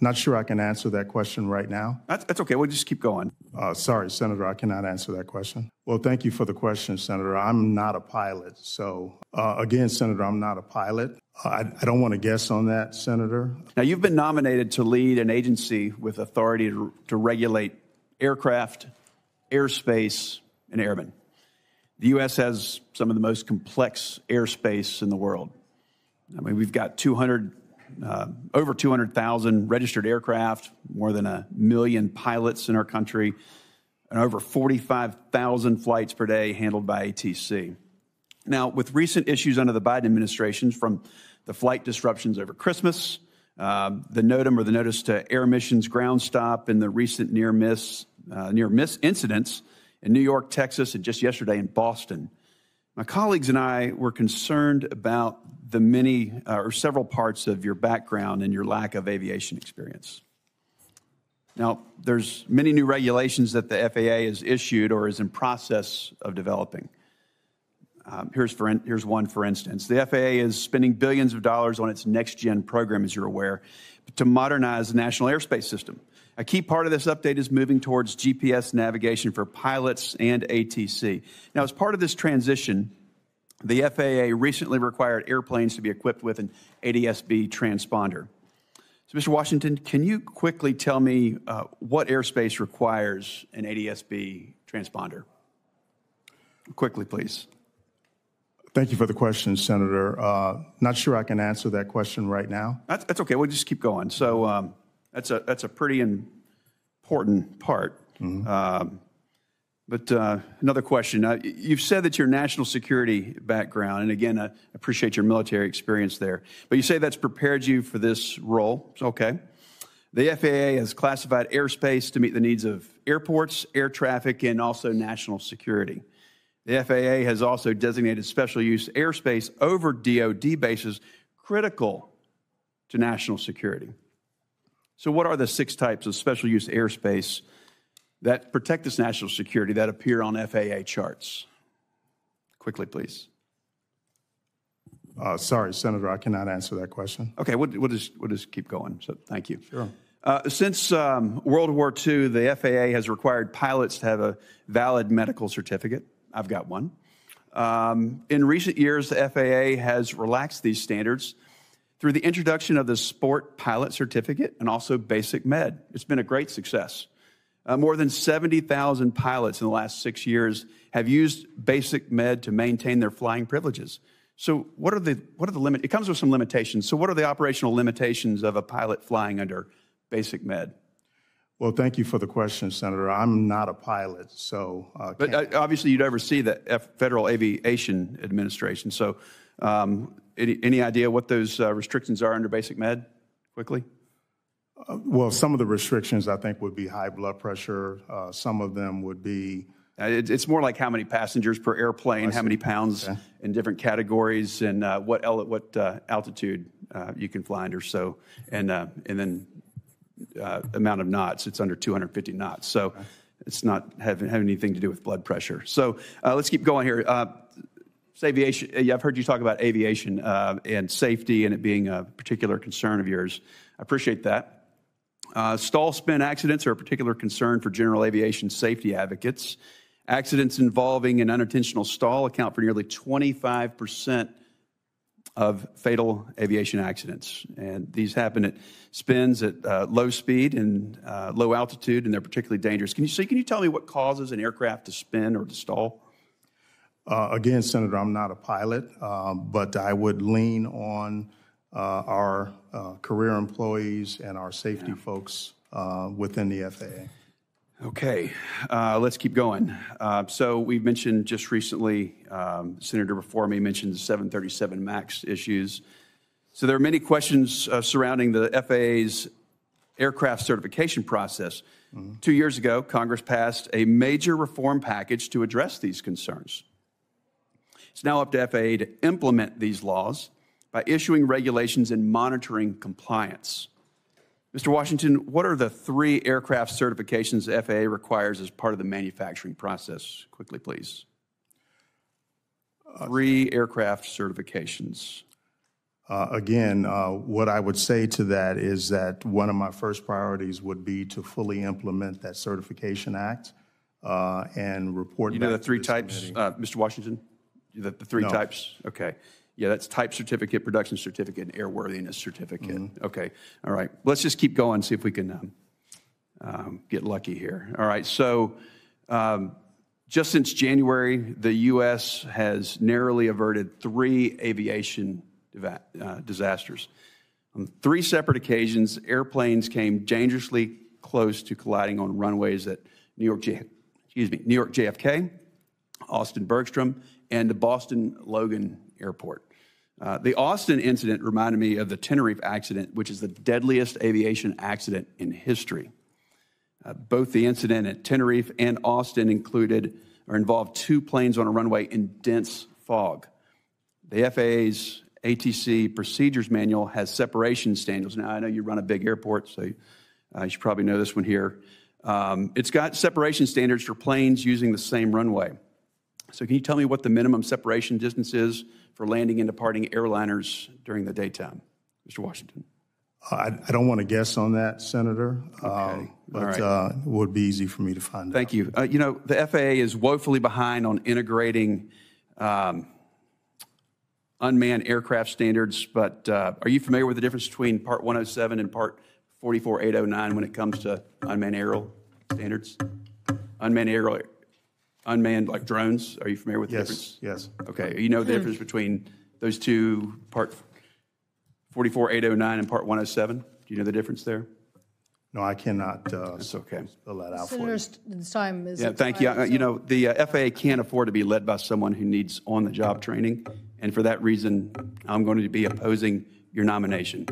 Not sure I can answer that question right now. That's okay. We'll just keep going. Sorry, Senator, I cannot answer that question. Well, thank you for the question, Senator. I'm not a pilot. So, again, Senator, I'm not a pilot. I don't want to guess on that, Senator. Now, you've been nominated to lead an agency with authority to regulate aircraft, airspace, and airmen. The U.S. has some of the most complex airspace in the world. I mean, we've got over 200,000 registered aircraft, more than 1 million pilots in our country, and over 45,000 flights per day handled by ATC. Now, with recent issues under the Biden administration, from the flight disruptions over Christmas, the NOTAM, or the Notice to Air Missions ground stop, and the recent near miss incidents in New York, Texas, and just yesterday in Boston, my colleagues and I were concerned about the many or several parts of your background and your lack of aviation experience. Now, there's many new regulations that the FAA has issued or is in process of developing. Here's one, for instance. The FAA is spending billions of dollars on its next-gen program, as you're aware, to modernize the national airspace system. A key part of this update is moving towards GPS navigation for pilots and ATC. Now, as part of this transition, the FAA recently required airplanes to be equipped with an ADSB transponder. So, Mr. Washington, can you quickly tell me what airspace requires an ADSB transponder? Quickly, please. Thank you for the question, Senator. Not sure I can answer that question right now. That's okay. We'll just keep going. So that's a pretty important part. Mm-hmm. But another question. You've said that your national security background, and again, I appreciate your military experience there, but you say that's prepared you for this role. Okay. The FAA has classified airspace to meet the needs of airports, air traffic, and also national security. The FAA has also designated special use airspace over DoD bases critical to national security. So what are the 6 types of special use airspace that protect this national security that appear on FAA charts? Quickly, please. Sorry, Senator, I cannot answer that question. Okay, we'll just keep going. So thank you. Sure. Since World War II, the FAA has required pilots to have a valid medical certificate. I've got one. In recent years, the FAA has relaxed these standards through the introduction of the Sport Pilot Certificate and also Basic Med. It's been a great success. More than 70,000 pilots in the last 6 years have used Basic Med to maintain their flying privileges. So what are the limits? It comes with some limitations. So what are the operational limitations of a pilot flying under Basic Med? Well, thank you for the question, Senator. I'm not a pilot, so... But obviously you'd oversee the Federal Aviation Administration. So any idea what those restrictions are under Basic Med, quickly? Well, some of the restrictions, I think, would be high blood pressure. Some of them would be... It's more like how many passengers per airplane, how many pounds in different categories, and what altitude you can fly under. So, and then amount of knots. It's under 250 knots. So it's not having anything to do with blood pressure. So let's keep going here. It's aviation. Yeah, I've heard you talk about aviation and safety and it being a particular concern of yours. I appreciate that. Stall spin accidents are a particular concern for general aviation safety advocates. Accidents involving an unintentional stall account for nearly 25% of fatal aviation accidents. And these happen at spins at low speed and low altitude, and they're particularly dangerous. Can you tell me what causes an aircraft to spin or to stall? Again, Senator, I'm not a pilot, but I would lean on our career employees and our safety folks within the FAA. Okay, let's keep going. So we mentioned just recently, Senator before me mentioned the 737 MAX issues. So there are many questions surrounding the FAA's aircraft certification process. Mm-hmm. 2 years ago, Congress passed a major reform package to address these concerns. It's now up to FAA to implement these laws by issuing regulations and monitoring compliance. Mr. Washington, what are the 3 aircraft certifications the FAA requires as part of the manufacturing process? Quickly, please. 3 aircraft certifications. Again, what I would say to that is that one of my first priorities would be to fully implement that Certification Act and report You know back the three to this types, committee. Mr. Washington? The three No. types? Okay. Yeah, that's type certificate, production certificate, and airworthiness certificate. Okay. All right. Let's just keep going, see if we can get lucky here. All right. So just since January, the U.S. has narrowly averted 3 aviation disasters. On 3 separate occasions, airplanes came dangerously close to colliding on runways at New York JFK, Austin Bergstrom, and the Boston Logan Airport. The Austin incident reminded me of the Tenerife accident, which is the deadliest aviation accident in history. Both the incident at Tenerife and Austin involved 2 planes on a runway in dense fog. The FAA's ATC procedures manual has separation standards. Now, I know you run a big airport, so you should probably know this one here. It's got separation standards for planes using the same runway. So can you tell me what the minimum separation distance is for landing and departing airliners during the daytime, Mr. Washington? I don't want to guess on that, Senator, Okay. but All right. it would be easy for me to find out. Thank you. You know, the FAA is woefully behind on integrating unmanned aircraft standards, but are you familiar with the difference between Part 107 and Part 44809 when it comes to unmanned aerial standards? Unmanned like drones, are you familiar with the difference? Yes. Okay, you know the difference between those two, Part 44809 and Part 107? Do you know the difference there? No, I cannot That's okay. spell that out for you. Senator's time is Yeah, thank you. expired, You so- know, the FAA can't afford to be led by someone who needs on-the-job training, and for that reason, I'm going to be opposing your nomination.